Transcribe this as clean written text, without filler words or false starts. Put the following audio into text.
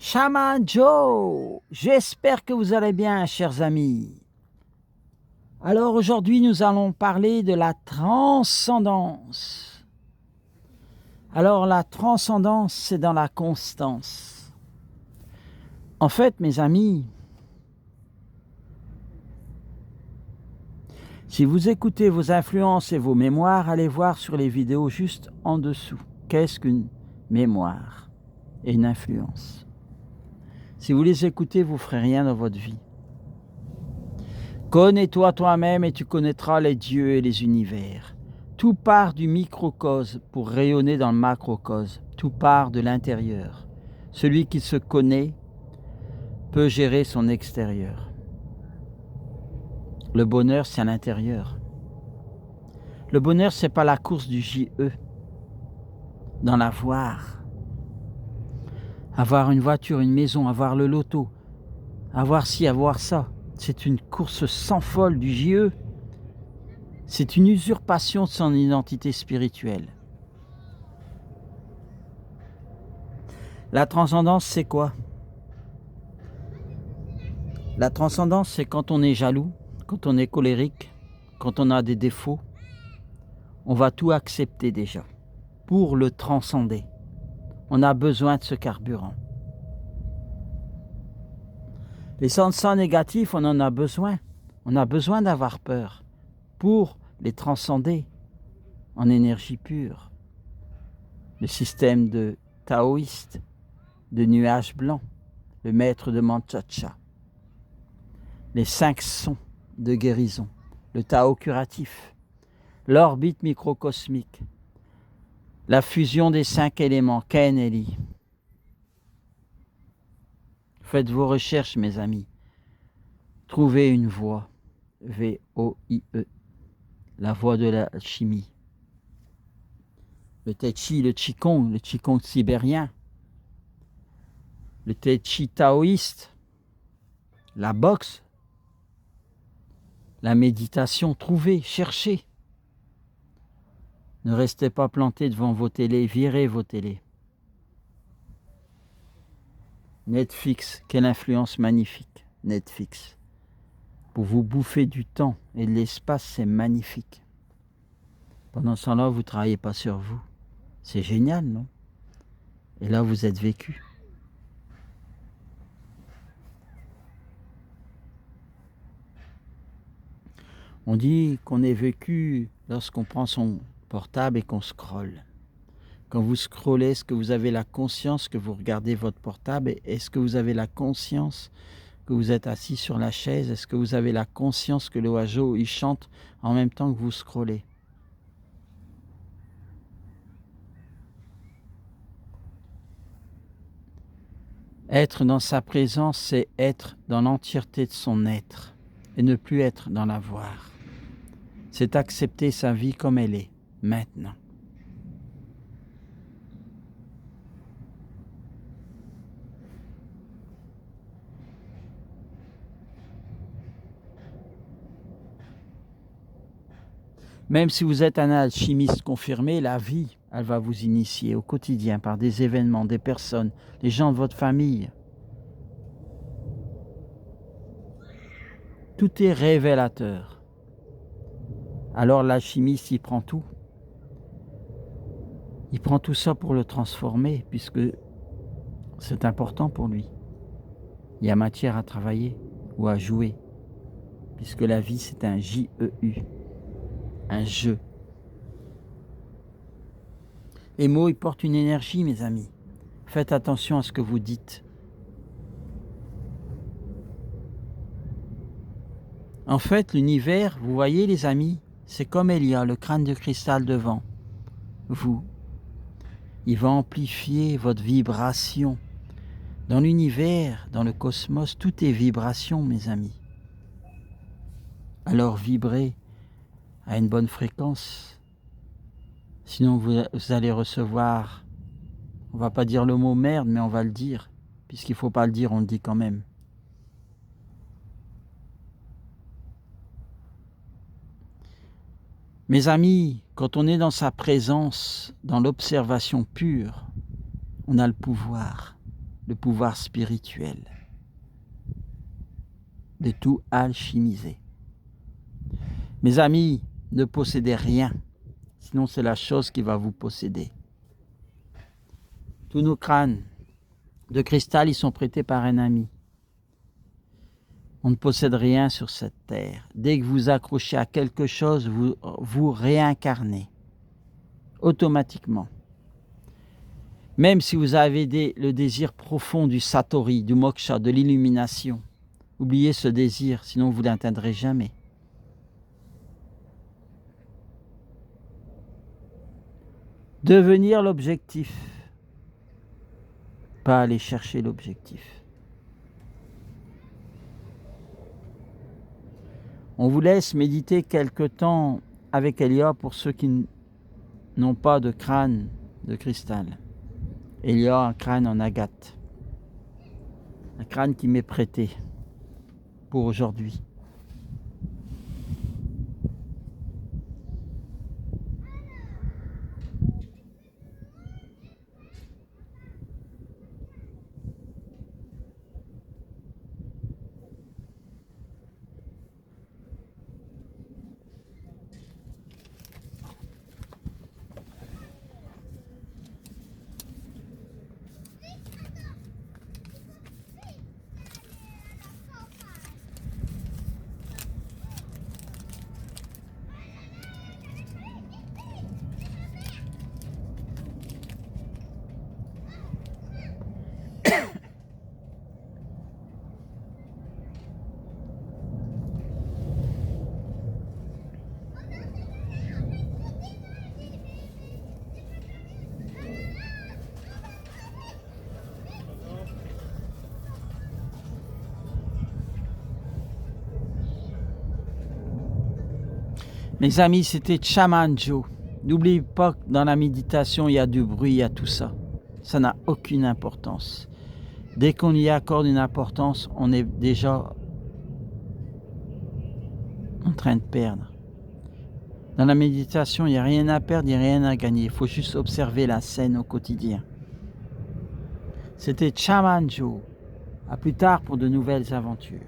Shaman Joe, j'espère que vous allez bien, chers amis. Alors aujourd'hui, nous allons parler de la transcendance. Alors la transcendance, c'est dans la constance. En fait, mes amis, si vous écoutez vos influences et vos mémoires, allez voir sur les vidéos juste en dessous. Qu'est-ce qu'une mémoire et une influence? Si vous les écoutez, vous ne ferez rien dans votre vie. Connais-toi toi-même et tu connaîtras les dieux et les univers. Tout part du microcosme pour rayonner dans le macrocosme. Tout part de l'intérieur. Celui qui se connaît peut gérer son extérieur. Le bonheur, c'est à l'intérieur. Le bonheur, c'est pas la course du JE. Dans l'avoir. Avoir une voiture, une maison, avoir le loto. Avoir ci, avoir ça. C'est une course sans folle du JE. C'est une usurpation de son identité spirituelle. La transcendance, c'est quoi? La transcendance, c'est quand on est jaloux, quand on est colérique, quand on a des défauts. On va tout accepter déjà pour le transcender. On a besoin de ce carburant. Les sentiments négatifs, on en a besoin. On a besoin d'avoir peur pour les transcender en énergie pure. Le système de taoïste, de nuages blancs, le maître de Manchacha. Les 5 sons de guérison, le Tao curatif, l'orbite microcosmique, la fusion des 5 éléments, Ken et Li. Faites vos recherches, mes amis. Trouvez une voie, V-O-I-E, la voie de l'alchimie. Le Tai Chi, le Qigong sibérien, le Tai Chi taoïste, la boxe, la méditation, trouvez, cherchez. Ne restez pas plantés devant vos télés, virez vos télés. Netflix, quelle influence magnifique, Netflix. Pour vous bouffer du temps et de l'espace, c'est magnifique. Pendant ce temps-là, vous ne travaillez pas sur vous. C'est génial, non? Et là, vous êtes vécu. On dit qu'on est vécu lorsqu'on prend son portable et qu'on scrolle. Quand vous scrollez, est-ce que vous avez la conscience que vous regardez votre portable? Est-ce que vous avez la conscience que vous êtes assis sur la chaise? Est-ce que vous avez la conscience que l'oiseau il chante en même temps que vous scrollez? Être dans sa présence, c'est être dans l'entièreté de son être et ne plus être dans l'avoir. C'est accepter sa vie comme elle est, maintenant. Même si vous êtes un alchimiste confirmé, la vie, elle va vous initier au quotidien par des événements, des personnes, les gens de votre famille. Tout est révélateur. Alors l'alchimiste, il prend tout. Il prend tout ça pour le transformer, puisque c'est important pour lui. Il y a matière à travailler ou à jouer, puisque la vie, c'est un J-E-U, un jeu. Les mots, ils portent une énergie, mes amis. Faites attention à ce que vous dites. En fait, l'univers, vous voyez les amis, c'est comme Elia, le crâne de cristal devant vous. Il va amplifier votre vibration. Dans l'univers, dans le cosmos, tout est vibration, mes amis. Alors vibrez à une bonne fréquence. Sinon, vous allez recevoir, on ne va pas dire le mot merde, mais on va le dire. Puisqu'il ne faut pas le dire, on le dit quand même. Mes amis, quand on est dans sa présence, dans l'observation pure, on a le pouvoir le pouvoir spirituel, de tout alchimiser. Mes amis, ne possédez rien, sinon c'est la chose qui va vous posséder. Tous nos crânes de cristal, ils sont prêtés par un ami. On ne possède rien sur cette terre. Dès que vous accrochez à quelque chose, vous réincarnez automatiquement. Même si vous avez le désir profond du satori, du moksha, de l'illumination, oubliez ce désir, sinon vous ne l'atteindrez jamais. Devenir l'objectif, pas aller chercher l'objectif. On vous laisse méditer quelque temps avec Elia pour ceux qui n'ont pas de crâne de cristal. Elia a un crâne en agate, un crâne qui m'est prêté pour aujourd'hui. Mes amis, c'était Shaman Joe. N'oubliez pas que dans la méditation, il y a du bruit, il y a tout ça. Ça n'a aucune importance. Dès qu'on y accorde une importance, on est déjà en train de perdre. Dans la méditation, il n'y a rien à perdre, il n'y a rien à gagner. Il faut juste observer la scène au quotidien. C'était Shaman Joe. À plus tard pour de nouvelles aventures.